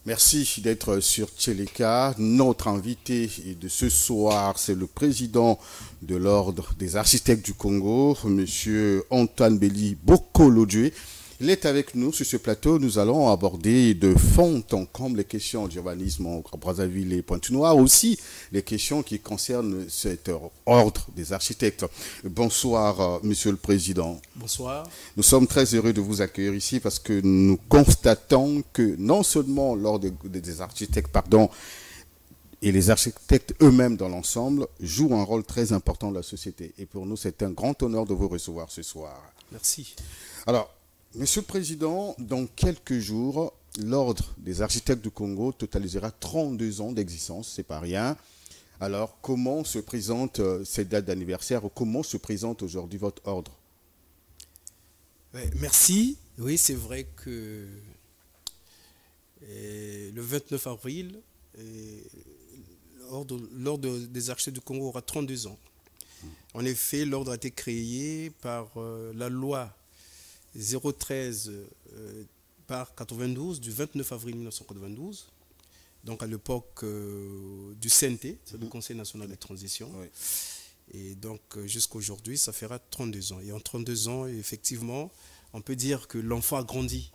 Merci d'être sur Tcheleka. Notre invité de ce soir, c'est le président de l'Ordre des architectes du Congo, Monsieur Antoine Béli Bokolodjé. Il est avec nous sur ce plateau. Nous allons aborder de fond en comble les questions d'urbanisme en Brazzaville et Pointe-Noire, aussi les questions qui concernent cet ordre des architectes. Bonsoir, Monsieur le Président. Bonsoir. Nous sommes très heureux de vous accueillir ici parce que nous constatons que non seulement l'Ordre des architectes, et les architectes eux-mêmes dans l'ensemble jouent un rôle très important dans la société. Et pour nous, c'est un grand honneur de vous recevoir ce soir. Merci. Alors, Monsieur le Président, dans quelques jours, l'Ordre des architectes du Congo totalisera 32 ans d'existence, c'est pas rien. Alors, comment se présente cette date d'anniversaire ou comment se présente aujourd'hui votre ordre? Merci. Oui, c'est vrai que le 29 avril, l'Ordre des architectes du Congo aura 32 ans. En effet, l'ordre a été créé par la loi 013 par 92 du 29 avril 1992, donc à l'époque du CNT, c'est le Conseil national de transition. Oui. Et donc jusqu'à aujourd'hui, ça fera 32 ans. Et en 32 ans, effectivement, on peut dire que l'enfant a grandi.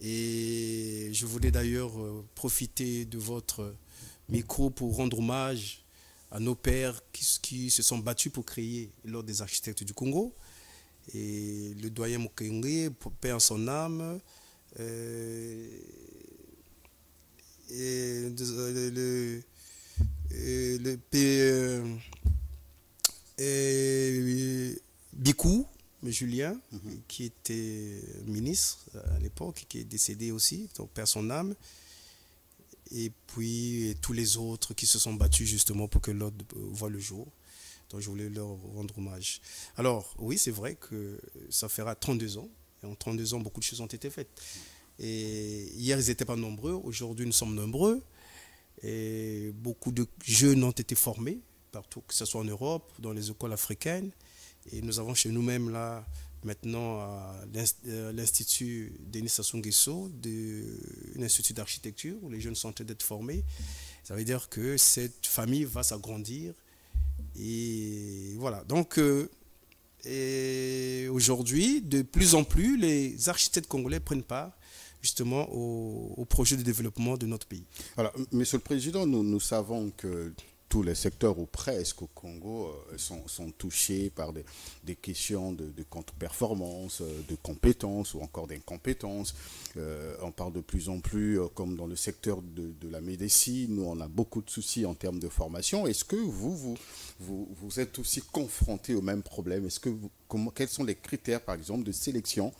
Et je voulais d'ailleurs profiter de votre micro pour rendre hommage à nos pères qui se sont battus pour créer l'Ordre des architectes du Congo. Et le doyen Mukenge, paix en son âme, Bikou, Julien, qui était ministre à l'époque, qui est décédé aussi, donc paix à son âme. Et puis tous les autres qui se sont battus justement pour que l'ordre voie le jour. Donc je voulais leur rendre hommage. Alors oui, c'est vrai que ça fera 32 ans. Et en 32 ans, beaucoup de choses ont été faites. Et hier, ils n'étaient pas nombreux. Aujourd'hui, nous sommes nombreux. Et beaucoup de jeunes ont été formés partout, que ce soit en Europe, dans les écoles africaines. Et nous avons chez nous-mêmes là, maintenant, à l'Institut Denis Sassou Nguesso, un institut d'architecture où les jeunes sont en train d'être formés. Ça veut dire que cette famille va s'agrandir. Et voilà, donc aujourd'hui, de plus en plus, les architectes congolais prennent part justement au projet de développement de notre pays. Alors, Monsieur le Président, nous savons que tous les secteurs ou presque au Congo sont touchés par des questions de contre-performance, de compétences ou encore d'incompétences. On parle de plus en plus, comme dans le secteur de la médecine, où on a beaucoup de soucis en termes de formation. Est-ce que vous êtes aussi confronté au même problème? Quels sont les critères, par exemple, de sélection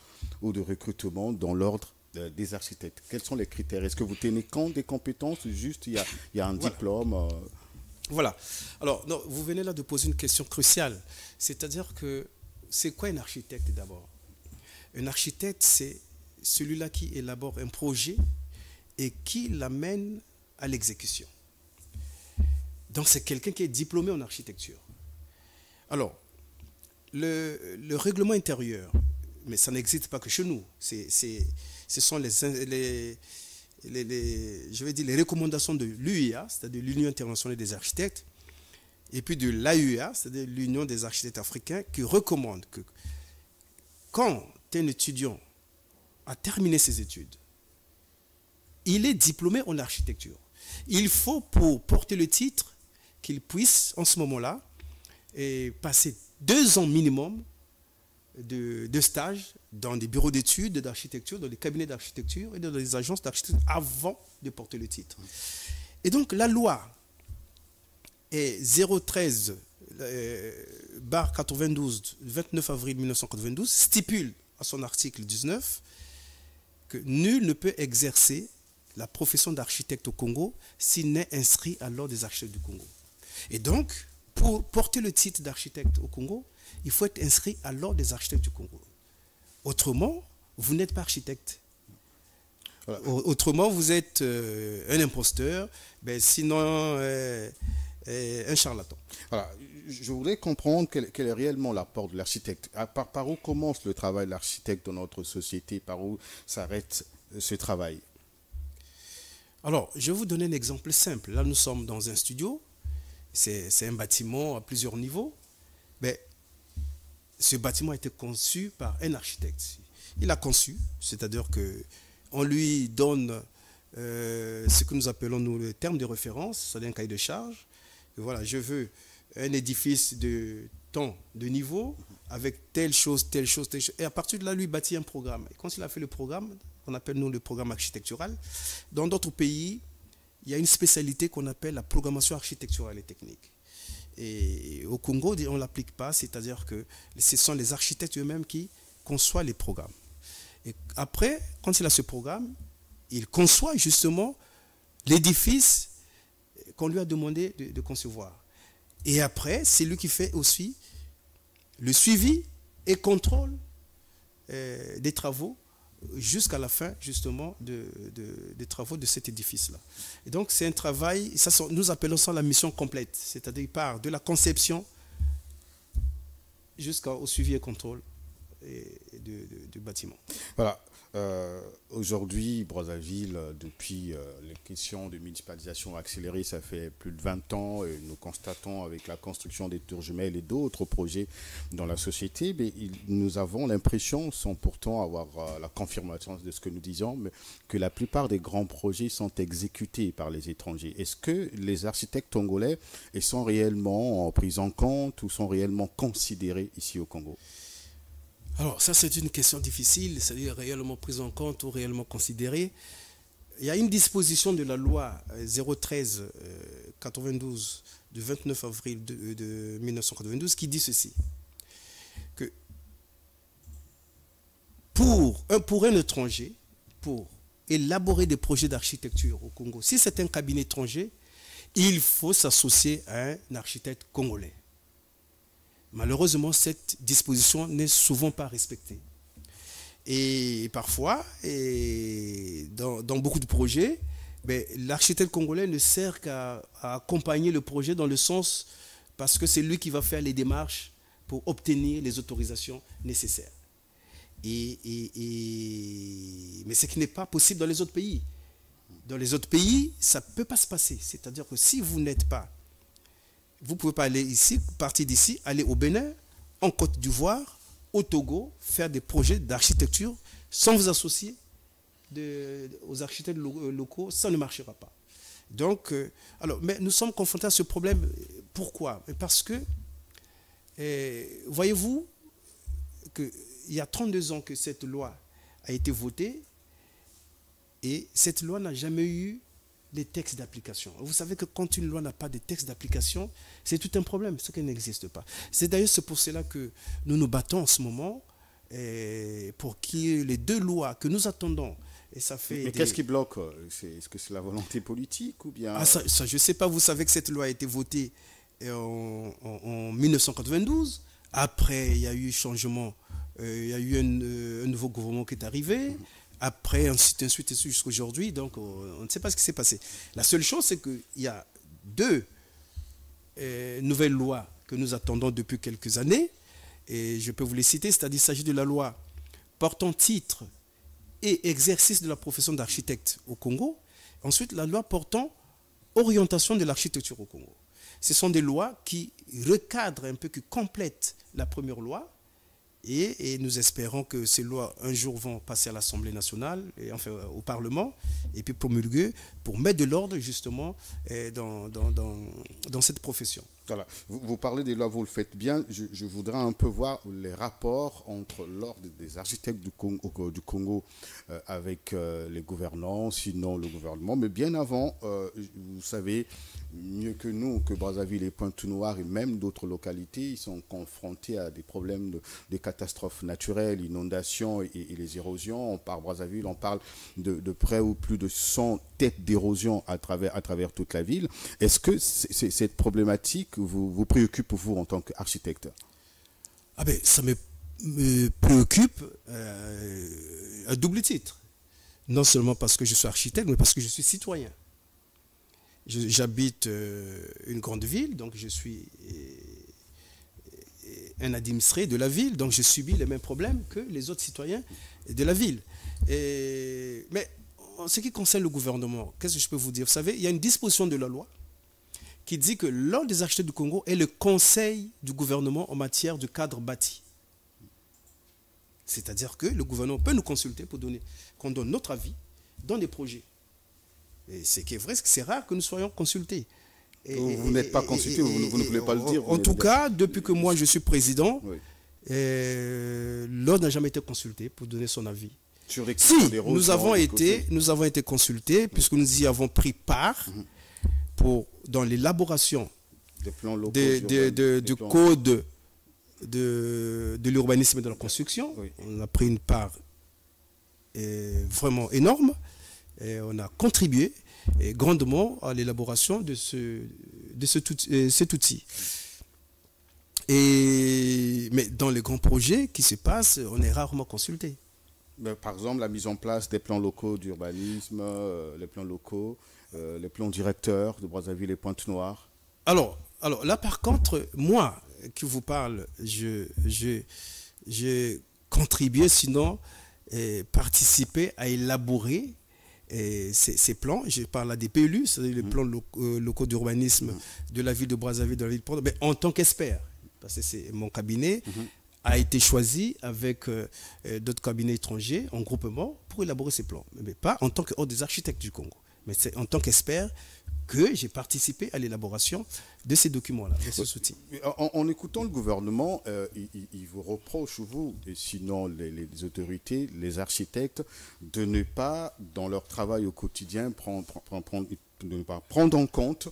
ou de recrutement dans l'ordre des architectes? Quels sont les critères? Est-ce que vous tenez compte des compétences ou juste il y a un diplôme Voilà. Alors, non, vous venez là de poser une question cruciale. C'est-à-dire que c'est quoi un architecte d'abord? Un architecte, c'est celui-là qui élabore un projet et qui l'amène à l'exécution. Donc, c'est quelqu'un qui est diplômé en architecture. Alors, le règlement intérieur, mais ça n'existe pas que chez nous. Ce sont les recommandations de l'UIA, c'est-à-dire l'Union internationale des architectes, et puis de l'AUA, c'est-à-dire l'Union des architectes africains, qui recommande que quand un étudiant a terminé ses études, il est diplômé en architecture. Il faut, pour porter le titre, qu'il puisse, en ce moment-là, passer 2 ans minimum de stage dans des bureaux d'études d'architecture, dans les cabinets d'architecture et dans les agences d'architecture avant de porter le titre. Et donc la loi est 013 92 29 avril 1992 stipule à son article 19 que nul ne peut exercer la profession d'architecte au Congo s'il n'est inscrit à l'ordre des architectes du Congo. Et donc, pour porter le titre d'architecte au Congo, il faut être inscrit à l'ordre des architectes du Congo. Autrement, vous n'êtes pas architecte. Voilà. Autrement, vous êtes un imposteur, sinon un charlatan. Voilà. Je voudrais comprendre quel est réellement l'apport de l'architecte. Par où commence le travail de l'architecte dans notre société? Par où s'arrête ce travail? Alors, je vais vous donner un exemple simple. Là, nous sommes dans un studio. C'est un bâtiment à plusieurs niveaux. Mais ce bâtiment a été conçu par un architecte. Il a conçu, c'est-à-dire qu'on lui donne ce que nous appelons nous, le terme de référence, c'est un cahier de charge. Et voilà, je veux un édifice de tant de niveau avec telle chose, telle chose, telle chose. Et à partir de là, lui bâtit un programme. Et quand il a fait le programme, qu'on appelle nous le programme architectural, dans d'autres pays, il y a une spécialité qu'on appelle la programmation architecturale et technique. Et au Congo, on ne l'applique pas, c'est-à-dire que ce sont les architectes eux-mêmes qui conçoivent les programmes. Et après, quand il a ce programme, il conçoit justement l'édifice qu'on lui a demandé de concevoir. Et après, c'est lui qui fait aussi le suivi et contrôle des travaux jusqu'à la fin justement des travaux de cet édifice-là. Et donc c'est un travail, nous appelons ça la mission complète, c'est-à-dire il part de la conception jusqu'au suivi et contrôle du bâtiment. Voilà. Aujourd'hui, Brazzaville, depuis les questions de municipalisation accélérée, ça fait plus de 20 ans et nous constatons avec la construction des tours jumelles et d'autres projets dans la société, mais nous avons l'impression, sans pourtant avoir la confirmation de ce que nous disons, mais que la plupart des grands projets sont exécutés par les étrangers. Est-ce que les architectes tongolais sont réellement pris en compte ou sont réellement considérés ici au Congo ? Alors ça c'est une question difficile, c'est-à-dire réellement prise en compte ou réellement considérée. Il y a une disposition de la loi 013-92 du 29 avril de 1992 qui dit ceci, que pour un étranger, pour élaborer des projets d'architecture au Congo, si c'est un cabinet étranger, il faut s'associer à un architecte congolais. Malheureusement, cette disposition n'est souvent pas respectée. Et parfois, dans beaucoup de projets, l'architecte congolais ne sert qu'à accompagner le projet dans le sens parce que c'est lui qui va faire les démarches pour obtenir les autorisations nécessaires. Mais ce qui n'est pas possible dans les autres pays. Dans les autres pays, ça ne peut pas se passer. C'est-à-dire que si vous n'êtes pas... Vous ne pouvez pas aller ici, partir d'ici, aller au Bénin, en Côte d'Ivoire, au Togo, faire des projets d'architecture sans vous associer aux architectes locaux, ça ne marchera pas. Donc, mais nous sommes confrontés à ce problème. Pourquoi? Parce que, voyez-vous, qu'il y a 32 ans que cette loi a été votée et cette loi n'a jamais eu des textes d'application. Vous savez que quand une loi n'a pas de texte d'application, c'est tout un problème, ce qui n'existe pas. C'est pour cela que nous nous battons en ce moment pour qu'il y ait les deux lois que nous attendons. Et ça fait qu'est-ce qui bloque? Est-ce que c'est la volonté politique ou bien... ça, je ne sais pas, vous savez que cette loi a été votée en 1992. Après, il y a eu changement, il y a eu un nouveau gouvernement qui est arrivé. Après, ensuite jusqu'à aujourd'hui, donc on ne sait pas ce qui s'est passé. La seule chose, c'est qu'il y a deux nouvelles lois que nous attendons depuis quelques années, et je peux vous les citer, c'est-à-dire qu'il s'agit de la loi portant titre et exercice de la profession d'architecte au Congo, ensuite la loi portant orientation de l'architecture au Congo. Ce sont des lois qui recadrent un peu, qui complètent la première loi, et nous espérons que ces lois un jour vont passer à l'Assemblée nationale, et enfin au Parlement, et puis promulguer pour mettre de l'ordre justement dans cette profession. Voilà. Vous parlez des lois, vous le faites bien. Je voudrais un peu voir les rapports entre l'ordre des architectes du Congo avec les gouvernants, sinon le gouvernement. Mais bien avant, vous savez mieux que nous que Brazzaville et Pointe-Noire et même d'autres localités, ils sont confrontés à des problèmes de catastrophes naturelles, inondations et les érosions. On parle Brazzaville, on parle de près ou plus de 100 têtes d'érosion à travers toute la ville. Est-ce que cette problématique vous préoccupe, vous, en tant qu'architecte? Ça me préoccupe à double titre. Non seulement parce que je suis architecte, mais parce que je suis citoyen. J'habite une grande ville, donc je suis un administré de la ville, donc je subis les mêmes problèmes que les autres citoyens de la ville. Mais en ce qui concerne le gouvernement, qu'est-ce que je peux vous dire? Vous savez, il y a une disposition de la loi qui dit que l'Ordre des architectes du Congo est le conseil du gouvernement en matière de cadre bâti. C'est-à-dire que le gouvernement peut nous consulter pour qu'on donne notre avis dans des projets. Et ce qui est vrai, c'est que c'est rare que nous soyons consultés. Vous n'êtes pas consulté, vous ne voulez pas le dire. En tout cas, depuis que moi je suis président, oui. l'Ordre n'a jamais été consulté pour donner son avis. Si, nous avons été consultés, puisque nous y avons pris part dans l'élaboration du code de l'urbanisme et de la construction. Oui. On a pris une part vraiment énorme et on a contribué grandement à l'élaboration de cet outil. Mais dans les grands projets qui se passent, on est rarement consulté. Par exemple, la mise en place des plans locaux d'urbanisme, les plans locaux, les plans directeurs de Brazzaville et Pointe-Noire. Alors là, par contre, moi qui vous parle, j'ai contribué, sinon participé à élaborer ces plans. Je parle à des PLU, c'est-à-dire les plans locaux d'urbanisme de la ville de Brazzaville, de la ville de Port-au-Prince, mais en tant qu'expert, parce que c'est mon cabinet a été choisi avec d'autres cabinets étrangers en groupement pour élaborer ces plans, mais pas en tant qu'ordre des architectes du Congo, mais c'est en tant qu'expert que j'ai participé à l'élaboration de ces documents-là, de ces outils. En écoutant le gouvernement, il vous reproche, vous, et sinon les autorités, les architectes, de ne pas, dans leur travail au quotidien, de ne pas prendre en compte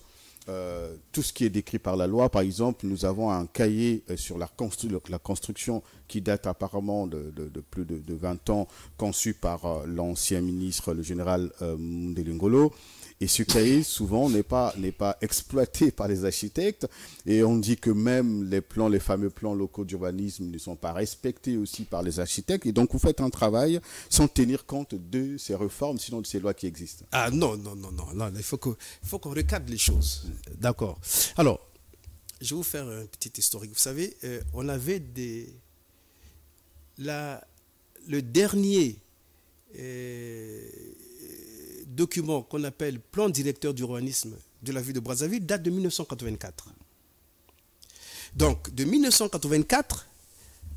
tout ce qui est décrit par la loi. Par exemple, nous avons un cahier sur la construction qui date apparemment de plus de 20 ans, conçu par l'ancien ministre, le général Mundele Ngolo. Et ce cahier, souvent, n'est pas exploité par les architectes. Et on dit que même les fameux plans locaux d'urbanisme ne sont pas respectés aussi par les architectes. Et donc, vous faites un travail sans tenir compte de ces réformes, sinon de ces lois qui existent. Ah non. Il faut qu'on recadre les choses. D'accord. Alors, je vais vous faire un petit historique. Vous savez, on avait le dernier document qu'on appelle plan directeur d'urbanisme de la ville de Brazzaville date de 1984. Donc, de 1984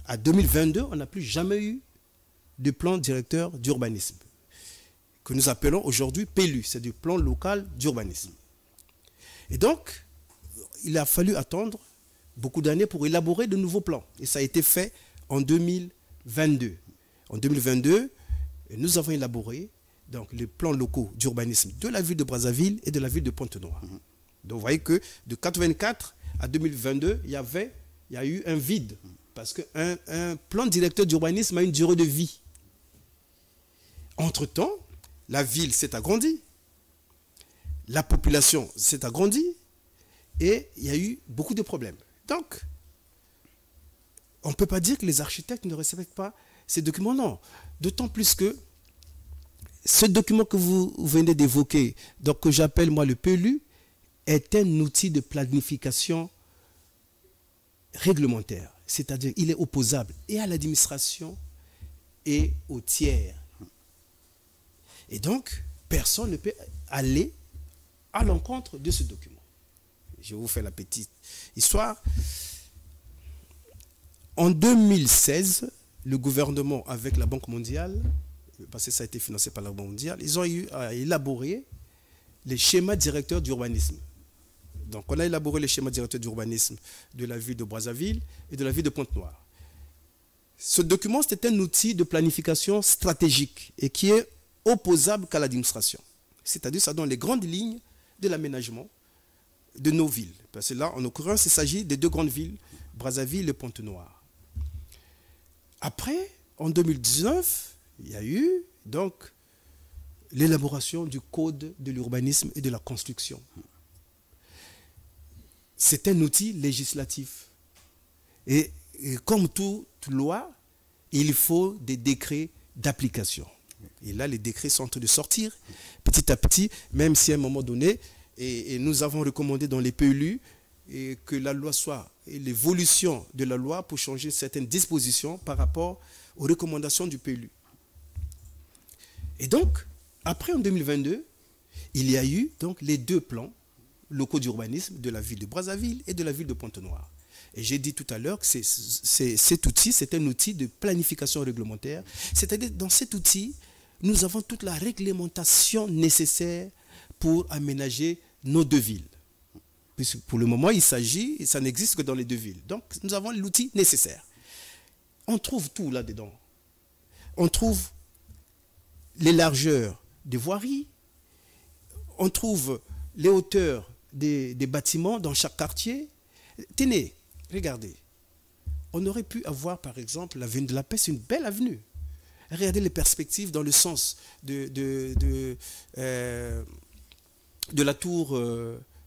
à 2022, on n'a plus jamais eu de plan directeur d'urbanisme, que nous appelons aujourd'hui PLU, c'est du plan local d'urbanisme. Et donc, il a fallu attendre beaucoup d'années pour élaborer de nouveaux plans. Et ça a été fait en 2022. En 2022, nous avons élaboré donc les plans locaux d'urbanisme de la ville de Brazzaville et de la ville de Pointe-Noire. Donc vous voyez que de 1984 à 2022, il y a eu un vide. Parce qu'un plan directeur d'urbanisme a une durée de vie. Entre-temps, la ville s'est agrandie, la population s'est agrandie et il y a eu beaucoup de problèmes. Donc, on ne peut pas dire que les architectes ne respectent pas ces documents, non. D'autant plus que ce document que vous venez d'évoquer, donc que j'appelle moi le PLU, est un outil de planification réglementaire. C'est-à-dire il est opposable et à l'administration et aux tiers. Et donc, personne ne peut aller à l'encontre de ce document. Je vous fais la petite histoire. En 2016, le gouvernement, avec la Banque mondiale, parce que ça a été financé par la Banque mondiale, ils ont eu à élaborer les schémas directeurs d'urbanisme. Donc, on a élaboré les schémas directeurs d'urbanisme de la ville de Brazzaville et de la ville de Pointe-Noire. Ce document, c'était un outil de planification stratégique et qui est opposable qu'à l'administration. C'est-à-dire, ça donne les grandes lignes de l'aménagement de nos villes. Parce que là, en l'occurrence, il s'agit des deux grandes villes, Brazzaville et Pointe-Noire. Après, en 2019, il y a eu donc l'élaboration du code de l'urbanisme et de la construction. C'est un outil législatif. Et comme toute loi, il faut des décrets d'application. Et là, les décrets sont en train de sortir petit à petit, même si à un moment donné, et nous avons recommandé dans les PLU que la loi soit, et l'évolution de la loi pour changer certaines dispositions par rapport aux recommandations du PLU. Et donc, Après, en 2022, il y a eu donc les 2 plans locaux d'urbanisme de la ville de Brazzaville et de la ville de Pointe-Noire. Et j'ai dit tout à l'heure que cet outil, c'est un outil de planification réglementaire. C'est-à-dire, dans cet outil, nous avons toute la réglementation nécessaire pour aménager nos 2 villes. Puisque pour le moment, ça n'existe que dans les 2 villes. Donc, nous avons l'outil nécessaire. On trouve tout là-dedans. On trouve les largeurs des voiries, on trouve les hauteurs des bâtiments dans chaque quartier. Tenez, regardez. On aurait pu avoir, par exemple, l'avenue de la Paix, c'est une belle avenue. Regardez les perspectives dans le sens de la tour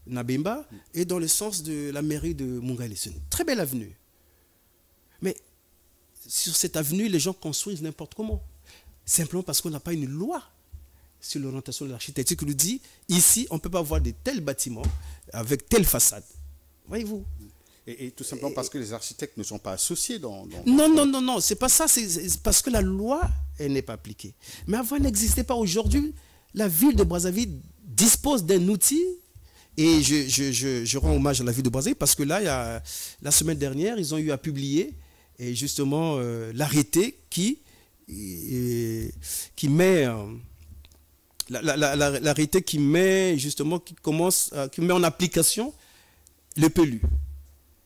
Nabemba et dans le sens de la mairie de Mungali. C'est une très belle avenue. Mais sur cette avenue, les gens construisent n'importe comment. Simplement parce qu'on n'a pas une loi sur l'orientation de l'architecture qui nous dit, ici, on ne peut pas avoir de tels bâtiments avec telle façade. Voyez-vous? Et tout simplement parce que les architectes ne sont pas associés dans... Non, c'est pas ça. C'est parce que la loi, elle n'est pas appliquée. Mais avant, elle n'existait pas. Aujourd'hui, la ville de Brazzaville dispose d'un outil. Et je rends hommage à la ville de Brazzaville parce que là, la semaine dernière, ils ont eu à publier et justement l'arrêté qui met l'arrêté qui met en application le PLU.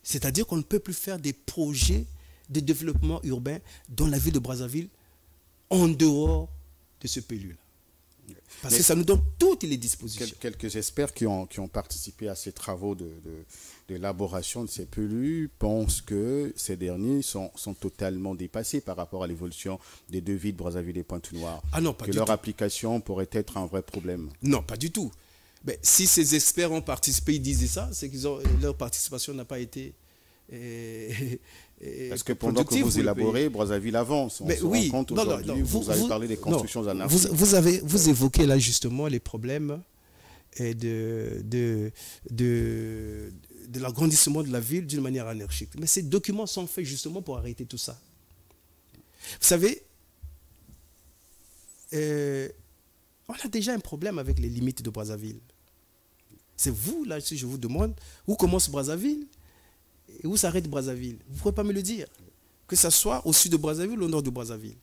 C'est-à-dire qu'on ne peut plus faire des projets de développement urbain dans la ville de Brazzaville en dehors de ce PLU-là. Parce que ça nous donne toutes les dispositions. Quelques experts qui ont participé à ces travaux d'élaboration de ces PLU pensent que ces derniers sont totalement dépassés par rapport à l'évolution des 2 villes, Brazzaville et Pointe-Noire. Ah non, pas du tout. Que leur application pourrait être un vrai problème. Non, pas du tout. Mais si ces experts ont participé, ils disaient ça, c'est que leur participation n'a pas été parce que pendant que vous élaborez, Brazzaville avance. On se rend compte aujourd'hui, vous avez parlé des constructions anarchiques. Vous évoquez là justement les problèmes de l'agrandissement de la ville d'une manière anarchique. Mais ces documents sont faits justement pour arrêter tout ça. Vous savez, on a déjà un problème avec les limites de Brazzaville. C'est vous, là, si je vous demande, où commence Brazzaville et où s'arrête Brazzaville. Vous ne pouvez pas me le dire. Que ce soit au sud de Brazzaville ou au nord de Brazzaville.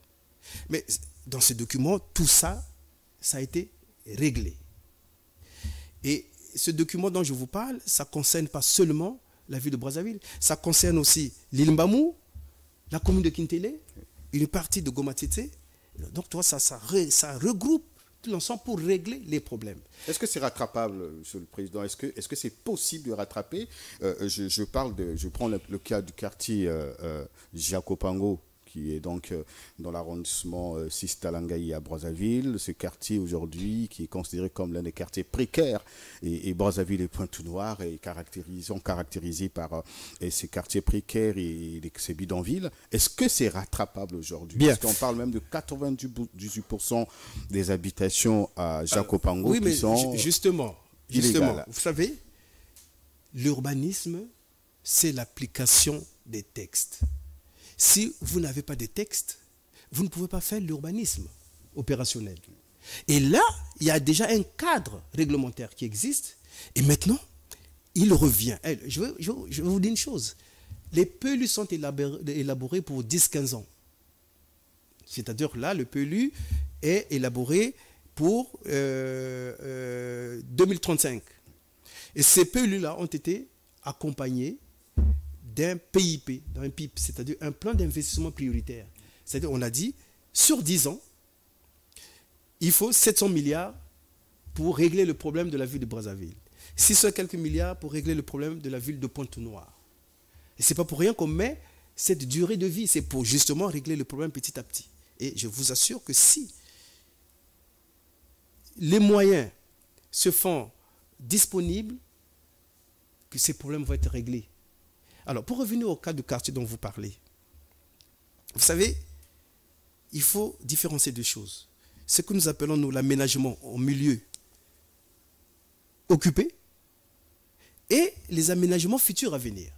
Mais dans ces documents, tout ça, ça a été réglé. Et ce document dont je vous parle, ça ne concerne pas seulement la ville de Brazzaville. Ça concerne aussi l'île Mbamou, la commune de Kintele, une partie de Gomatete. Donc, ça regroupe tout l'ensemble pour régler les problèmes. Est-ce que c'est rattrapable, Monsieur le Président? Est-ce que c'est possible de rattraper? Je prends le cas du quartier Jacopango, qui est donc dans l'arrondissement Sistalangaï à Brazzaville. Ce quartier aujourd'hui qui est considéré comme l'un des quartiers précaires, et Brazzaville et Pointe-Noire sont caractérisés par ces quartiers précaires et ces bidonvilles. Est-ce que c'est rattrapable aujourd'hui? Parce qu'on parle même de 98% des habitations à Jacopango qui sont justement, illégales. Vous savez, l'urbanisme, c'est l'application des textes. Si vous n'avez pas de texte, vous ne pouvez pas faire l'urbanisme opérationnel. Et là, il y a déjà un cadre réglementaire qui existe. Et maintenant, il revient. Je vais vous dire une chose. Les PLU sont élaborés pour 10-15 ans. C'est-à-dire là, le PLU est élaboré pour 2035. Et ces PLU-là ont été accompagnés d'un PIP, c'est-à-dire un plan d'investissement prioritaire. C'est-à-dire, on a dit, sur 10 ans, il faut 700 milliards pour régler le problème de la ville de Brazzaville. 600 quelques milliards pour régler le problème de la ville de Pointe-Noire. Et ce n'est pas pour rien qu'on met cette durée de vie, c'est pour justement régler le problème petit à petit. Et je vous assure que si les moyens se font disponibles, que ces problèmes vont être réglés. Alors, pour revenir au cas du quartier dont vous parlez, vous savez, il faut différencier deux choses. Ce que nous appelons, nous, l'aménagement en milieu occupé et les aménagements futurs à venir.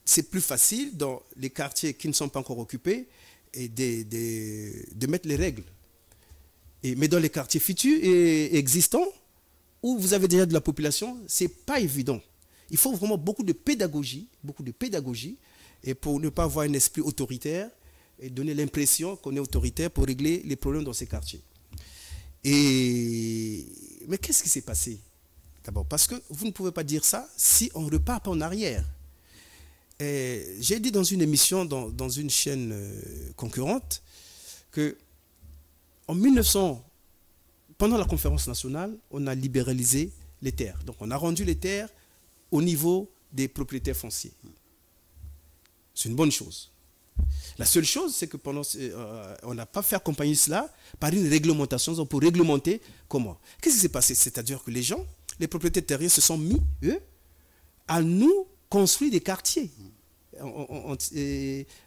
C'est plus facile dans les quartiers qui ne sont pas encore occupés et de mettre les règles. Mais dans les quartiers futurs et existants, où vous avez déjà de la population, ce n'est pas évident. Il faut vraiment beaucoup de pédagogie, et pour ne pas avoir un esprit autoritaire et donner l'impression qu'on est autoritaire pour régler les problèmes dans ces quartiers. Mais qu'est-ce qui s'est passé? D'abord, parce que vous ne pouvez pas dire ça si on ne repart pas en arrière. J'ai dit dans une émission, dans une chaîne concurrente, que en 1900, pendant la conférence nationale, on a libéralisé les terres. Donc on a rendu les terres au niveau des propriétaires fonciers. C'est une bonne chose. La seule chose, c'est que on n'a pas fait accompagner cela par une réglementation. Donc pour réglementer, comment? Qu'est-ce qui s'est passé? C'est-à-dire que les gens, les propriétaires terriens se sont mis, eux, à nous construire des quartiers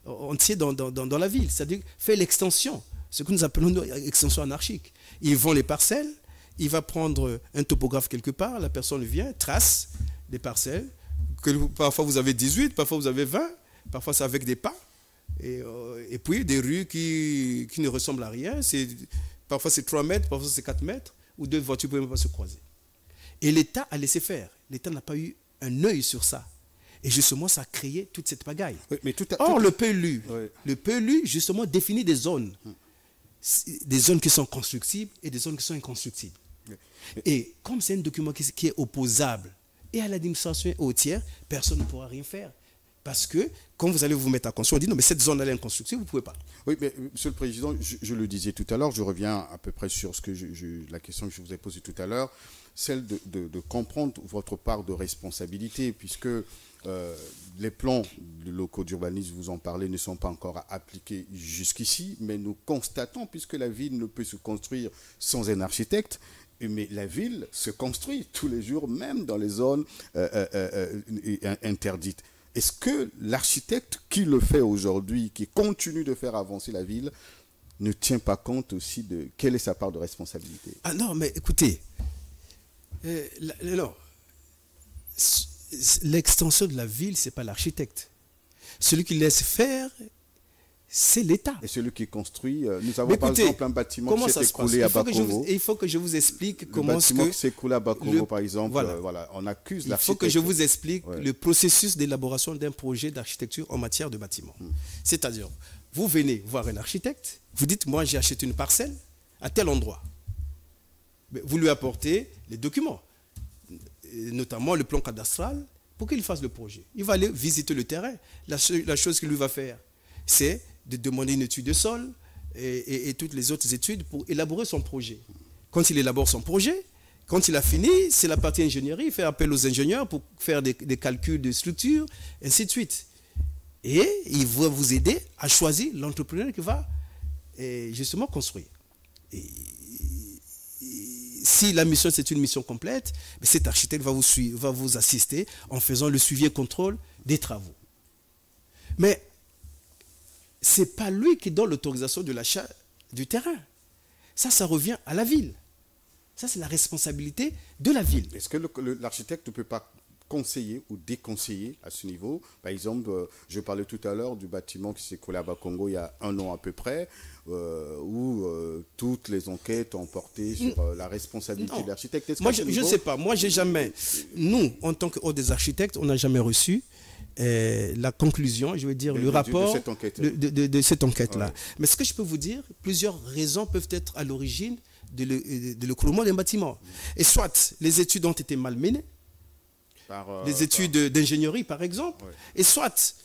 entiers dans la ville. C'est-à-dire faire l'extension, ce que nous appelons extension anarchique. Ils vont les parcelles, il va prendre un topographe quelque part, la personne vient, trace des parcelles, que parfois vous avez 18, parfois vous avez 20, parfois c'est avec des pas, et puis des rues qui ne ressemblent à rien. Parfois c'est 3 mètres, parfois c'est 4 mètres, où 2 voitures ne peuvent même pas se croiser. Et l'État a laissé faire. L'État n'a pas eu un œil sur ça. Et justement, ça a créé toute cette pagaille. Oui, mais le PLU, justement, définit des zones. Des zones qui sont constructibles et des zones qui sont inconstructibles. Oui. Et comme c'est un document qui est opposable et à l'administration et aux tiers, personne ne pourra rien faire. Parce que, quand vous allez vous mettre à construire, on dit non, mais cette zone-là est inconstructible, vous ne pouvez pas. Oui, mais Monsieur le Président, je le disais tout à l'heure, je reviens à peu près sur la question que je vous ai posée tout à l'heure, celle de comprendre votre part de responsabilité, puisque les plans locaux d'urbanisme, vous en parlez, ne sont pas encore appliqués jusqu'ici, mais nous constatons, puisque la ville ne peut se construire sans un architecte, mais la ville se construit tous les jours, même dans les zones interdites. Est-ce que l'architecte qui le fait aujourd'hui, qui continue de faire avancer la ville, ne tient pas compte aussi de quelle est sa part de responsabilité? Ah non, mais écoutez, l'extension de la ville, ce n'est pas l'architecte. Celui qui laisse faire, c'est l'État. Et celui qui construit, nous avons par exemple un bâtiment qui s'est écroulé à Bakongo. Il faut que je vous explique comment... Le bâtiment qui s'est écroulé à Bakongo, par exemple, voilà, on accuse l'architecte. Il faut que je vous explique le processus d'élaboration d'un projet d'architecture en matière de bâtiment. C'est-à-dire, vous venez voir un architecte, vous dites, moi j'ai acheté une parcelle à tel endroit. Vous lui apportez les documents, notamment le plan cadastral, pour qu'il fasse le projet. Il va aller visiter le terrain. La chose qu'il lui va faire, c'est de demander une étude de sol et toutes les autres études pour élaborer son projet. Quand il élabore son projet, quand il a fini, c'est la partie ingénierie, il fait appel aux ingénieurs pour faire des calculs de structure, ainsi de suite. Et il va vous aider à choisir l'entrepreneur qui va justement construire. Si la mission, c'est une mission complète, cet architecte va vous assister en faisant le suivi et contrôle des travaux. Mais ce n'est pas lui qui donne l'autorisation de l'achat du terrain. Ça revient à la ville. Ça, c'est la responsabilité de la ville. Est-ce que l'architecte ne peut pas conseiller ou déconseiller à ce niveau? Par exemple, je parlais tout à l'heure du bâtiment qui s'est écroulé à Bakongo il y a 1 an à peu près, où toutes les enquêtes ont porté sur la responsabilité de l'architecte. Moi, je ne sais pas. Moi, j'ai jamais... Nous, en tant qu'ordre des architectes, on n'a jamais reçu la conclusion, je veux dire, le rapport de cette enquête-là. Ouais. Mais ce que je peux vous dire, plusieurs raisons peuvent être à l'origine de l'écroulement d'un bâtiment. Et soit les études ont été mal menées, les études d'ingénierie par exemple, et soit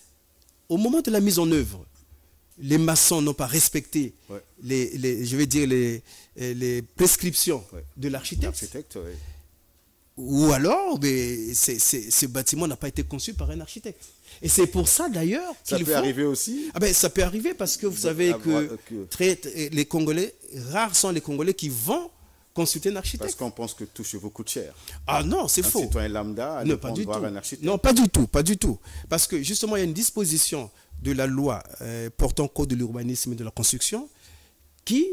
au moment de la mise en œuvre, les maçons n'ont pas respecté les prescriptions de l'architecte. Ou alors, ce bâtiment n'a pas été conçu par un architecte. Et c'est pour ça d'ailleurs qu'il faut... Ça peut arriver aussi. Ça peut arriver parce que vous savez que les Congolais, rares sont les Congolais qui vont consulter un architecte. Parce qu'on pense que tout chez vous coûte cher. Ah non, c'est faux. Un citoyen lambda ne pas voir un architecte. Non, pas du tout. Parce que justement, il y a une disposition de la loi portant code de l'urbanisme et de la construction qui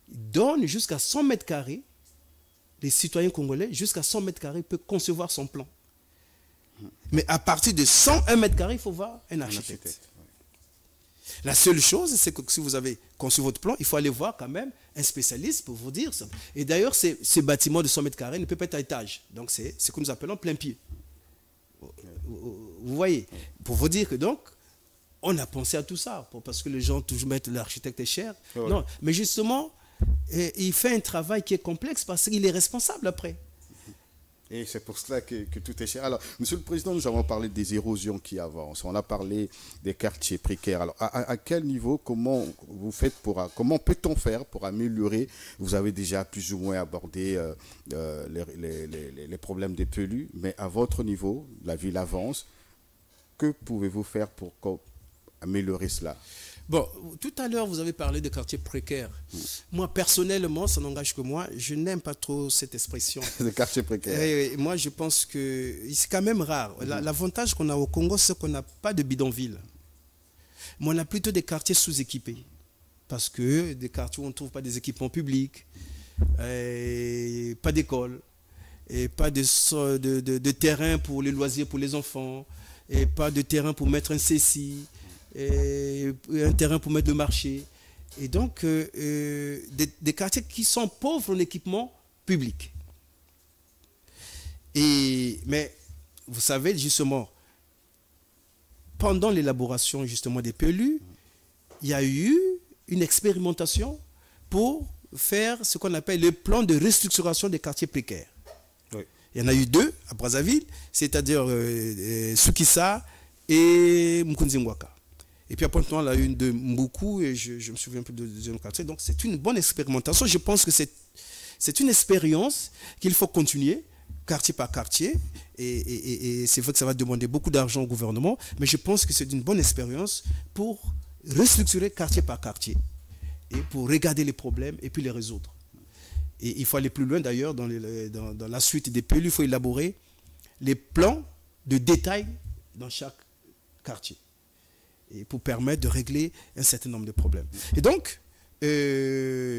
donne jusqu'à 100 mètres carrés. Les citoyens congolais, jusqu'à 100 mètres carrés, peuvent concevoir son plan. Mais à partir de 101 mètres carrés, il faut voir un architecte. La seule chose, c'est que si vous avez conçu votre plan, il faut aller voir quand même un spécialiste pour vous dire ça. Et d'ailleurs, ces bâtiments de 100 mètres carrés ne peuvent pas être à étage. Donc, c'est ce que nous appelons plein pied. Vous voyez, pour vous dire que donc, on a pensé à tout ça, parce que les gens toujours mettent l'architecte est cher. Ouais. Non, mais justement, il fait un travail qui est complexe parce qu'il est responsable après. Et c'est pour cela que tout est cher. Alors, Monsieur le Président, nous avons parlé des érosions qui avancent. On a parlé des quartiers précaires. Alors, à quel niveau, comment peut-on faire pour améliorer? Vous avez déjà plus ou moins abordé les problèmes des pelus, mais à votre niveau, la ville avance. Que pouvez-vous faire pour améliorer cela? Bon, tout à l'heure, vous avez parlé de quartiers précaires. Moi, personnellement, ça n'engage que moi. Je n'aime pas trop cette expression. De quartiers précaires. Et moi, je pense que c'est quand même rare. L'avantage qu'on a au Congo, c'est qu'on n'a pas de bidonville. Mais on a plutôt des quartiers sous-équipés. Parce que des quartiers où on ne trouve pas des équipements publics, pas d'école, et pas de terrain pour les loisirs pour les enfants, et pas de terrain pour mettre un ceci, et un terrain pour mettre le marché. Et donc, des quartiers qui sont pauvres en équipement public. Mais vous savez, justement, pendant l'élaboration justement des PLU, il y a eu une expérimentation pour faire ce qu'on appelle le plan de restructuration des quartiers précaires. Oui. Il y en a eu 2 à Brazzaville, c'est-à-dire Soukissa et Mkunzingwaka. Et puis après, on a eu une de Mboukou et je me souviens un peu de deuxième quartier. Donc c'est une bonne expérimentation. Je pense que c'est une expérience qu'il faut continuer, quartier par quartier. Et c'est vrai que ça va demander beaucoup d'argent au gouvernement, mais je pense que c'est une bonne expérience pour restructurer quartier par quartier et pour regarder les problèmes et puis les résoudre. Et il faut aller plus loin d'ailleurs dans la suite des PLU, il faut élaborer les plans de détail dans chaque quartier et pour permettre de régler un certain nombre de problèmes. Et donc,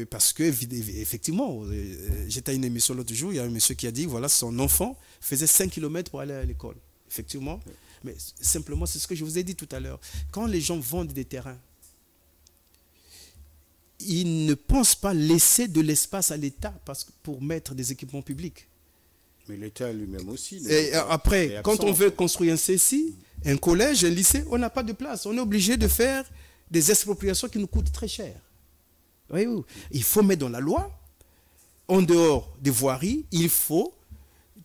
parce que effectivement, j'étais à une émission l'autre jour, il y a un monsieur qui a dit, voilà, son enfant faisait 5 km pour aller à l'école. Effectivement, mais simplement, c'est ce que je vous ai dit tout à l'heure. Quand les gens vendent des terrains, ils ne pensent pas laisser de l'espace à l'État pour mettre des équipements publics. Mais l'État lui-même aussi. Et après, quand on veut construire un CECI, un collège, un lycée, on n'a pas de place. On est obligé de faire des expropriations qui nous coûtent très cher. Voyez-vous, il faut mettre dans la loi, en dehors des voiries, il faut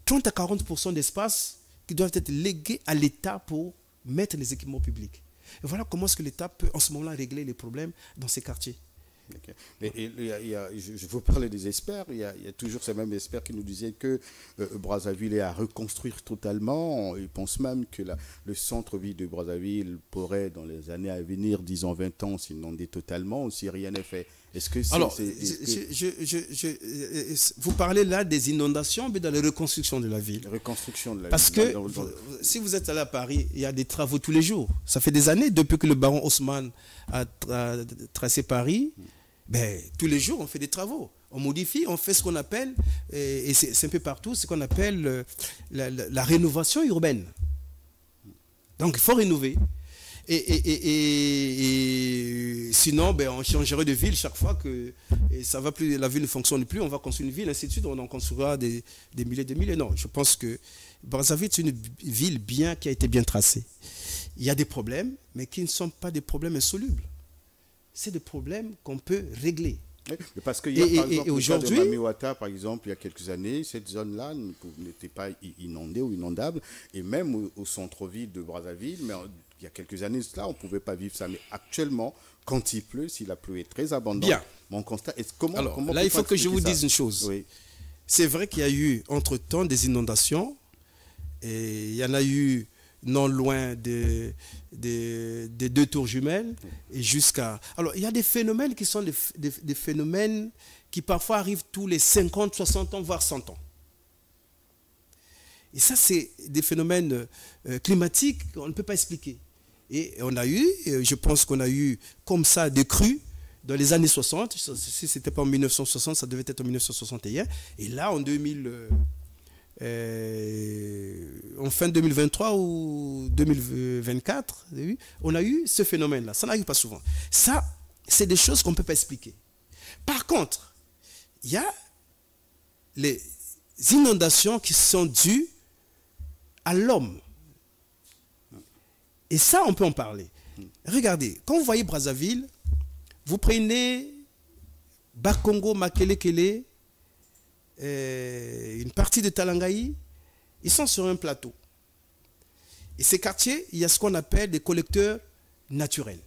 30 à 40% d'espace qui doivent être légués à l'État pour mettre les équipements publics. Et voilà comment est-ce que l'État peut en ce moment-là régler les problèmes dans ces quartiers. Okay. Je vous parlais des experts, il y a toujours ces mêmes experts qui nous disaient que Brazzaville est à reconstruire totalement. Ils pensent même que le centre-ville de Brazzaville pourrait, dans les années à venir, 10 ans, 20 ans, s'inonder totalement si rien n'est fait. Est-ce que c'est... Alors, vous parlez là des inondations, mais dans la reconstruction de la ville. Reconstruction de la Parce ville. Parce que si vous êtes allé à Paris, il y a des travaux tous les jours. Ça fait des années, depuis que le baron Haussmann a tracé Paris, tous les jours on fait des travaux. On modifie, on fait ce qu'on appelle, et c'est un peu partout, ce qu'on appelle la rénovation urbaine. Donc il faut rénover. Et sinon, on changerait de ville chaque fois que ça va plus, la ville ne fonctionne plus, on va construire une ville, ainsi de suite, on en construira des milliers de milliers. Non, je pense que Brazzaville, c'est une ville qui a été bien tracée. Il y a des problèmes, mais qui ne sont pas des problèmes insolubles. C'est des problèmes qu'on peut régler. Oui, parce qu'il y a par exemple aujourd'hui, le cas de Mamiwata, par exemple, il y a quelques années, cette zone-là n'était pas inondée ou inondable, et même au centre-ville de Brazzaville, mais il y a quelques années, là, on ne pouvait pas vivre ça. Mais actuellement, quand il pleut, si la pluie est très abondante, bien. Mon constat est comment là, il faut que je vous dise une chose. Oui. C'est vrai qu'il y a eu, entre-temps, des inondations, et il y en a eu non loin des 2 tours jumelles et jusqu'à... Alors, il y a des phénomènes qui sont des phénomènes qui parfois arrivent tous les 50, 60 ans, voire 100 ans. Et ça, c'est des phénomènes climatiques qu'on ne peut pas expliquer. Et on a eu, je pense qu'on a eu comme ça des crues dans les années 60. Si ce n'était pas en 1960, ça devait être en 1961. Et là, en 2000... en fin 2023 ou 2024, on a eu ce phénomène-là. Ça n'arrive pas souvent. Ça, c'est des choses qu'on ne peut pas expliquer. Par contre, il y a les inondations qui sont dues à l'homme. Et ça, on peut en parler. Regardez, quand vous voyez Brazzaville, vous prenez Bakongo, Makelekele, une partie de Talangaï, ils sont sur un plateau. Et ces quartiers, il y a ce qu'on appelle des collecteurs naturels.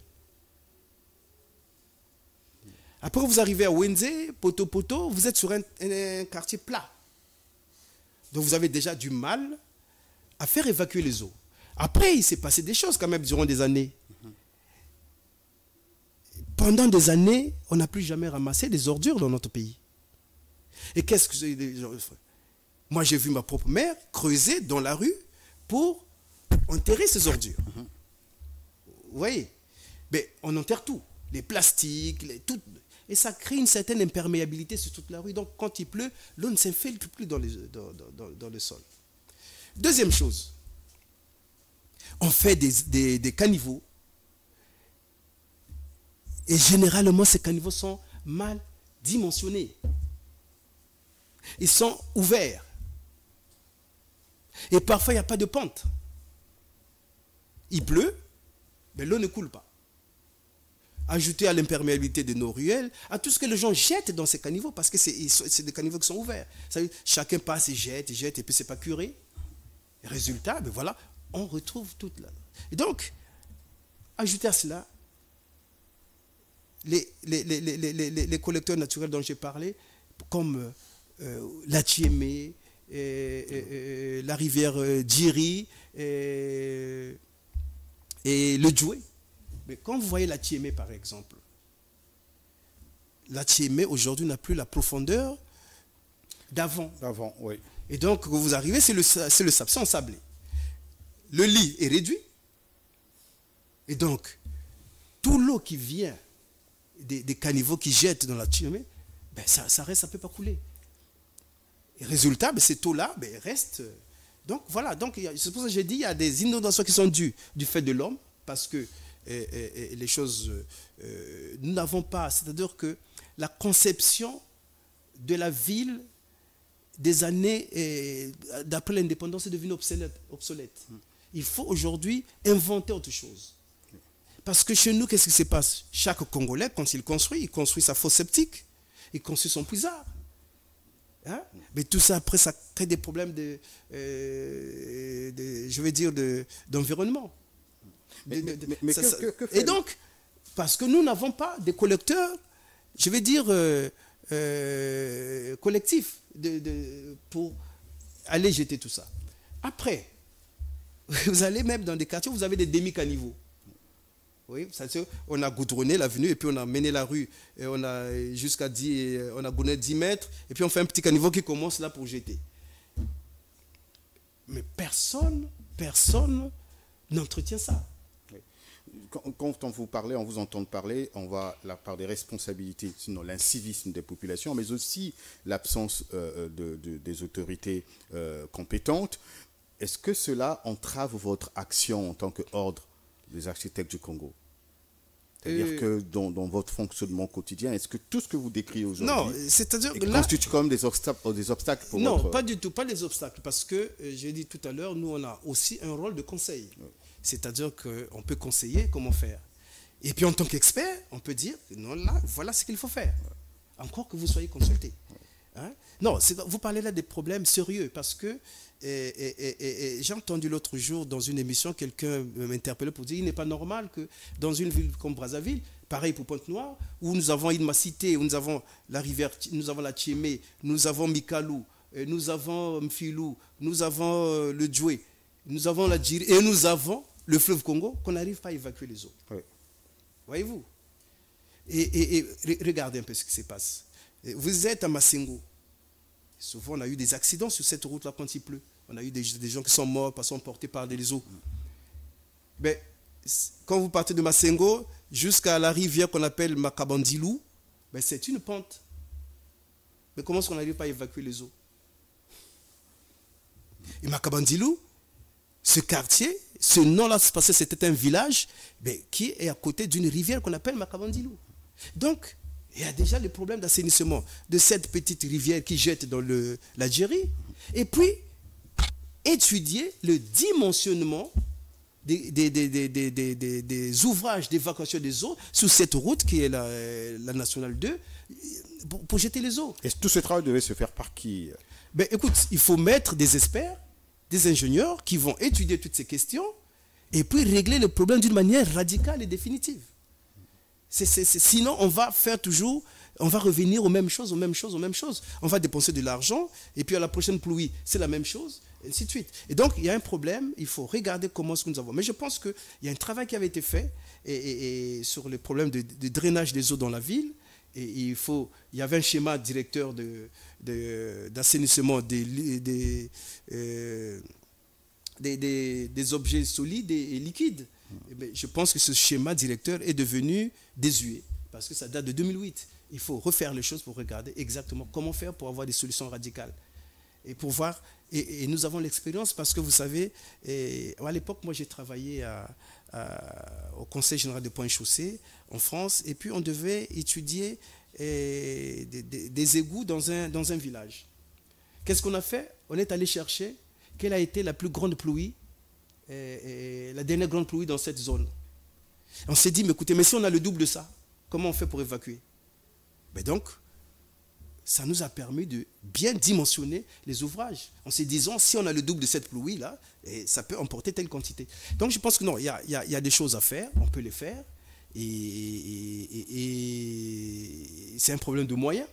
Après, vous arrivez à Wenze, Poto, vous êtes sur un quartier plat. Donc, vous avez déjà du mal à faire évacuer les eaux. Après, il s'est passé des choses quand même durant des années. Pendant des années, on n'a plus jamais ramassé des ordures dans notre pays. Et qu'est-ce que moi, j'ai vu ma propre mère creuser dans la rue pour enterrer ces ordures. Vous voyez? Mais on enterre tout. Les plastiques, tout. Et ça crée une certaine imperméabilité sur toute la rue. Donc, quand il pleut, l'eau ne s'infiltre plus dans le sol. Deuxième chose, on fait des caniveaux. Et généralement, ces caniveaux sont mal dimensionnés. Ils sont ouverts. Et parfois, il n'y a pas de pente. Il pleut, mais l'eau ne coule pas. Ajouter à l'imperméabilité de nos ruelles, à tout ce que les gens jettent dans ces caniveaux, parce que c'est des caniveaux qui sont ouverts. Ça veut dire, chacun passe et jette, et puis ce n'est pas curé. Résultat, ben voilà, on retrouve toute là. Et donc, ajouter à cela, les collecteurs naturels dont j'ai parlé, comme la Tiémé, la rivière Djiri et le Djoué. Mais quand vous voyez la Tiémé, par exemple, la Tiémé aujourd'hui n'a plus la profondeur d'avant. D'avant, oui. Et donc, quand vous arrivez, c'est le sable, c'est ensablé. Le lit est réduit. Et donc, tout l'eau qui vient des caniveaux qui jettent dans la Tiémé, ben ça reste, ça ne peut pas couler. Et résultat, ben cette eau-là reste. Donc voilà, c'est pour ça que j'ai dit, il y a des inondations qui sont dues du fait de l'homme, parce que les choses, nous n'avons pas, c'est-à-dire que la conception de la ville des années d'après l'indépendance est devenue obsolète. Il faut aujourd'hui inventer autre chose. Parce que chez nous, qu'est-ce qui se passe? Chaque Congolais, quand il construit sa fosse septique, il construit son puisard. Hein? Mais tout ça, après, ça crée des problèmes d'environnement. Et donc, parce que nous n'avons pas de collecteurs, je vais dire, collectifs pour aller jeter tout ça. Après, vous allez même dans des quartiers où vous avez des demi-caniveaux. Oui, on a goudronné l'avenue et puis on a mené la rue et on a jusqu'à 10, on a goudronné 10 mètres et puis on fait un petit caniveau qui commence là pour jeter. Mais personne n'entretient ça. Quand on vous parle, on vous entend parler, on va la part des responsabilités, sinon l'incivisme des populations, mais aussi l'absence des autorités compétentes. Est-ce que cela entrave votre action en tant qu'ordre des architectes du Congo? C'est-à-dire que dans votre fonctionnement quotidien, est-ce que tout ce que vous décrivez aujourd'hui constitue comme des obstacles pour Non, pas du tout, pas des obstacles, parce que, j'ai dit tout à l'heure, nous on a aussi un rôle de conseil. Oui. C'est-à-dire qu'on peut conseiller comment faire. Et puis en tant qu'expert, on peut dire, non, là, voilà ce qu'il faut faire. Encore que vous soyez consulté. Hein? Non, vous parlez là des problèmes sérieux, parce que j'ai entendu l'autre jour dans une émission, quelqu'un m'interpellait pour dire, il n'est pas normal que dans une ville comme Brazzaville, pareil pour Pointe-Noire, où nous avons une cité, où nous avons la rivière, nous avons la Tiémé, nous avons Mikalou, nous avons Mfilou, nous avons le Djoué, nous avons la Djiri, et nous avons le fleuve Congo, qu'on n'arrive pas à évacuer les eaux. Oui. Voyez-vous? Et regardez un peu ce qui se passe. Vous êtes à Massengo. Souvent, on a eu des accidents sur cette route-là quand il pleut. On a eu des gens qui sont morts parce qu'ils sont portés par des eaux. Mais quand vous partez de Massengo jusqu'à la rivière qu'on appelle Makabandilou, c'est une pente. Mais comment est-ce qu'on n'arrive pas à évacuer les eaux? Et Makabandilou, ce quartier, ce nom-là, parce que c'était un village qui est à côté d'une rivière qu'on appelle Makabandilou. Donc, il y a déjà le problème d'assainissement de cette petite rivière qui jette dans l'Algérie. Et puis, étudier le dimensionnement des ouvrages d'évacuation des eaux sur cette route qui est la nationale 2 pour jeter les eaux. Et tout ce travail devait se faire par qui? Écoute, il faut mettre des experts, des ingénieurs qui vont étudier toutes ces questions et puis régler le problème d'une manière radicale et définitive. Sinon, on va faire toujours, on va revenir aux mêmes choses. On va dépenser de l'argent et puis à la prochaine pluie, c'est la même chose, et ainsi de suite. Et donc, il y a un problème, il faut regarder comment est-ce que nous avons. Mais je pense qu'il y a un travail qui avait été fait et sur le problème de drainage des eaux dans la ville. Et il y avait un schéma directeur d'assainissement des objets solides et liquides. Je pense que ce schéma directeur est devenu désuet parce que ça date de 2008. Il faut refaire les choses pour regarder exactement comment faire pour avoir des solutions radicales. Et pour voir, et nous avons l'expérience parce que vous savez, à l'époque, moi j'ai travaillé au Conseil général de Pointe-Chaussée en France et puis on devait étudier des égouts dans un village. Qu'est-ce qu'on a fait? On est allé chercher quelle a été la plus grande pluie, la dernière grande pluie dans cette zone. On s'est dit, mais écoutez, mais si on a le double de ça, comment on fait pour évacuer? Donc, ça nous a permis de bien dimensionner les ouvrages. En se disant, si on a le double de cette pluie-là, ça peut emporter telle quantité. Donc, je pense que non, il y a des choses à faire, on peut les faire. Et c'est un problème de moyens.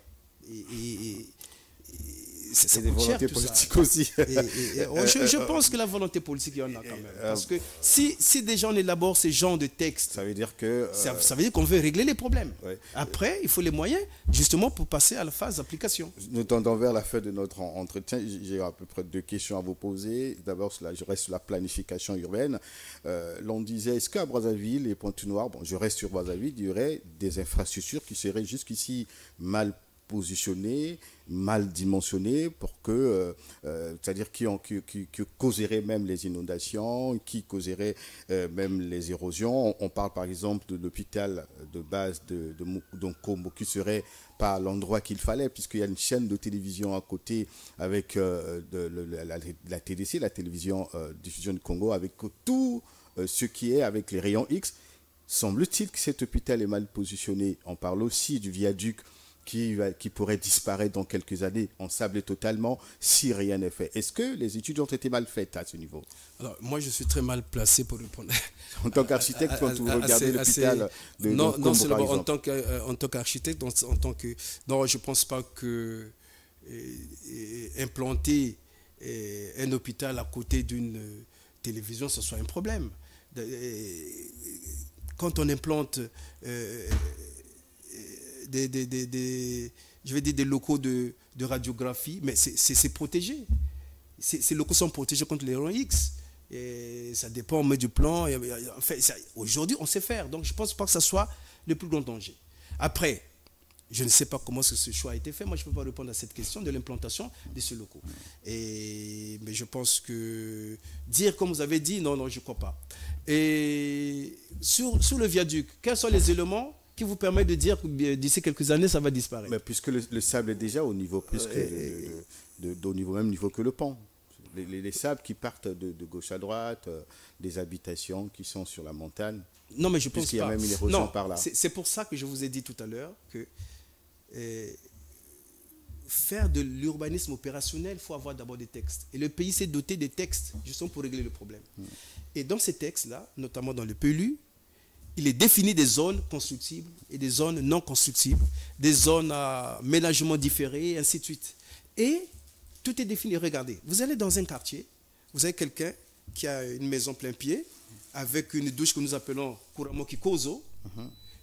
C'est des volontés politiques aussi. Je pense que la volonté politique, il y en a quand même. Parce que si des gens élaborent ce genre de textes, ça veut dire que... ça veut dire qu'on veut régler les problèmes. Ouais. Après, il faut les moyens, justement, pour passer à la phase d'application. Nous tendons vers la fin de notre entretien. J'ai à peu près 2 questions à vous poser. D'abord, je reste sur la planification urbaine. L'on disait, est-ce qu'à Brazzaville et Pointe-Noire, je reste sur Brazzaville, il y aurait des infrastructures qui seraient jusqu'ici mal positionnées, mal dimensionnées pour que, c'est-à-dire qui causeraient même les inondations, qui causeraient même les érosions. On parle par exemple de l'hôpital de base de Nkombo qui serait pas l'endroit qu'il fallait puisqu'il y a une chaîne de télévision à côté avec la TDC, la télévision diffusion du Congo, avec tout ce qui est avec les rayons X. Semble-t-il que cet hôpital est mal positionné. On parle aussi du viaduc qui pourrait disparaître dans quelques années, en sablé totalement, si rien n'est fait. Est-ce que les études ont été mal faites à ce niveau? Alors, moi, je suis très mal placé pour répondre. En tant qu'architecte, quand vous regardez l'hôpital de non, Nkombo, non seulement par exemple. en tant qu'architecte, en tant que... Non, je ne pense pas que implanter un hôpital à côté d'une télévision, ce soit un problème. Quand on implante... je vais dire des locaux de radiographie, mais c'est protégé. Ces locaux sont protégés contre les rayons X. Et ça dépend, on met du plan. Enfin, aujourd'hui, on sait faire. Donc, je ne pense pas que ce soit le plus grand danger. Après, je ne sais pas comment ce choix a été fait. Moi, je ne peux pas répondre à cette question de l'implantation de ces locaux. Mais je pense que dire comme vous avez dit, non, je ne crois pas. Et sur le viaduc, quels sont les éléments qui vous permet de dire que d'ici quelques années, ça va disparaître? Mais puisque le sable est déjà au niveau plus au niveau même niveau que le pont. Les sables qui partent de gauche à droite, des habitations qui sont sur la montagne. Non, mais je pense qu'il y a même une érosion par là. C'est pour ça que je vous ai dit tout à l'heure que faire de l'urbanisme opérationnel, il faut avoir d'abord des textes. Et le pays s'est doté des textes justement pour régler le problème. Et dans ces textes-là, notamment dans le PLU, il est défini des zones constructibles et des zones non constructibles, des zones à ménagement différé, et ainsi de suite. Et tout est défini. Regardez, vous allez dans un quartier, vous avez quelqu'un qui a une maison plein pied, avec une douche que nous appelons couramment Kikozo.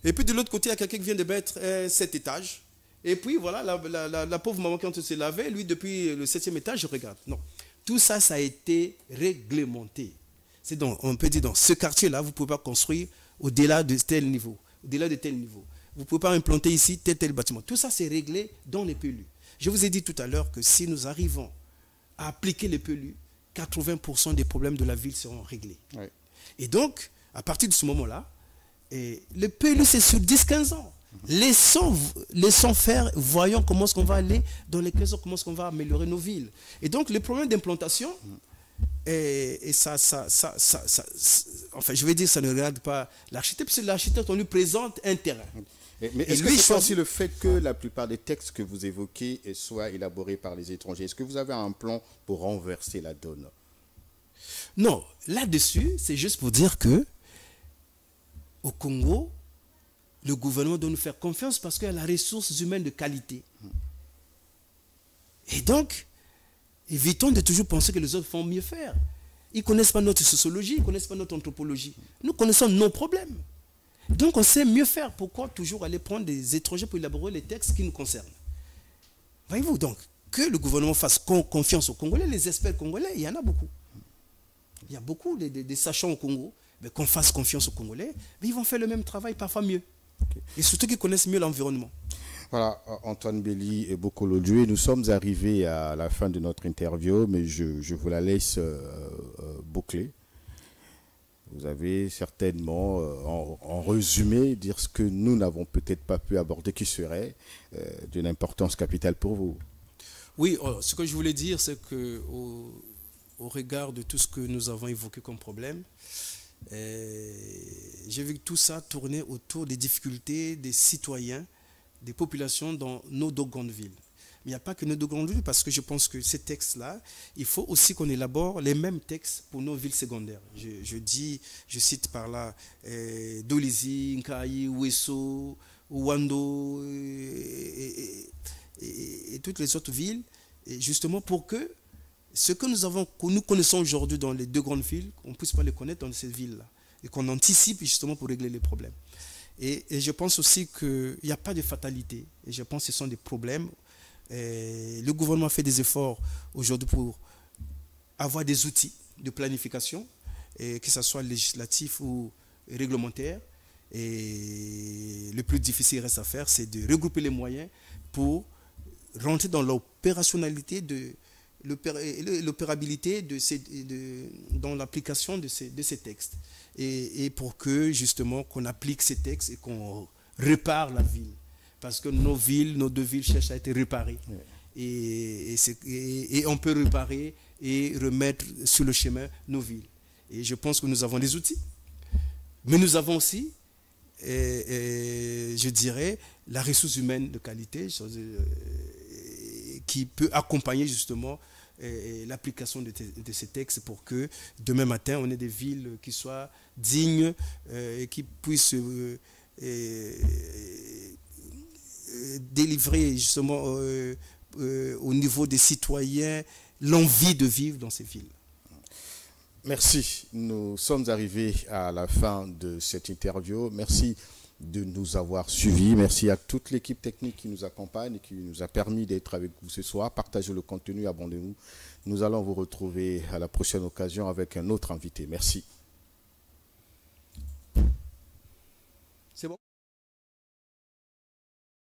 Et puis de l'autre côté, il y a quelqu'un qui vient de mettre 7 étages. Et puis voilà, la pauvre maman qui est en train de se laver, lui, depuis le 7e étage, je regarde. Non, tout ça, ça a été réglementé. Donc, on peut dire, dans ce quartier-là, vous ne pouvez pas construire au-delà de tel niveau. Au-delà de tel niveau. Vous ne pouvez pas implanter ici tel bâtiment. Tout ça, c'est réglé dans les PLU. Je vous ai dit tout à l'heure que si nous arrivons à appliquer les PLU, 80% des problèmes de la ville seront réglés. Oui. Et donc, à partir de ce moment-là, le PLU, c'est sur 10-15 ans. Laissons faire, voyons comment est-ce qu'on va aller dans les 15 ans, comment est-ce qu'on va améliorer nos villes. Et donc, les problèmes d'implantation, enfin, je vais dire, ça ne regarde pas l'architecte, parce que l'architecte, on lui présente un terrain. Mais est-ce que c'est aussi le fait que la plupart des textes que vous évoquez soient élaborés par les étrangers? Est-ce que vous avez un plan pour renverser la donne? Non, là-dessus, c'est juste pour dire que au Congo, le gouvernement doit nous faire confiance parce qu'il y a la ressource humaine de qualité. Et donc, évitons de toujours penser que les autres font mieux faire. Ils ne connaissent pas notre sociologie, ils ne connaissent pas notre anthropologie. Nous connaissons nos problèmes. Donc, on sait mieux faire. Pourquoi toujours aller prendre des étrangers pour élaborer les textes qui nous concernent? Voyez-vous, donc, que le gouvernement fasse confiance aux Congolais, les experts congolais, il y en a beaucoup. Il y a beaucoup de sachants au Congo, mais qu'on fasse confiance aux Congolais, mais ils vont faire le même travail, parfois mieux. Okay. Et surtout qu'ils connaissent mieux l'environnement. Voilà, Antoine Belly et Bokolo Djoué, nous sommes arrivés à la fin de notre interview, mais je vous la laisse boucler. Vous avez certainement, en résumé, dire ce que nous n'avons peut-être pas pu aborder, qui serait d'une importance capitale pour vous. Oui, ce que je voulais dire, c'est que au regard de tout ce que nous avons évoqué comme problème, j'ai vu que tout ça tournait autour des difficultés des citoyens, des populations dans nos deux grandes villes. Mais il n'y a pas que nos deux grandes villes, parce que je pense que ces textes-là, il faut aussi qu'on élabore les mêmes textes pour nos villes secondaires. Je cite par là Dolizy, Nkayi, Ouesso, Ouando et toutes les autres villes, et justement pour que ce que nous connaissons aujourd'hui dans les deux grandes villes, on ne puisse pas les connaître dans ces villes-là, et qu'on anticipe justement pour régler les problèmes. Et je pense aussi qu'il n'y a pas de fatalité, et je pense que ce sont des problèmes. Le gouvernement fait des efforts aujourd'hui pour avoir des outils de planification, que ce soit législatif ou réglementaire. Et le plus difficile reste à faire, c'est de regrouper les moyens pour rentrer dans l'opérationnalité, l'opérabilité dans l'application de ces textes. Et pour que justement qu'on applique ces textes et qu'on répare la ville. Parce que nos deux villes cherchent à être réparées. Ouais. Et on peut réparer et remettre sur le chemin nos villes. Et je pense que nous avons des outils. Mais nous avons aussi, je dirais, la ressource humaine de qualité qui peut accompagner justement l'application de ces textes pour que demain matin, on ait des villes qui soient dignes et qui puissent délivrer justement au niveau des citoyens l'envie de vivre dans ces villes. Merci. Nous sommes arrivés à la fin de cette interview. Merci de nous avoir suivis. Merci à toute l'équipe technique qui nous accompagne et qui nous a permis d'être avec vous ce soir. Partagez le contenu, abonnez-vous. Nous allons vous retrouver à la prochaine occasion avec un autre invité. Merci.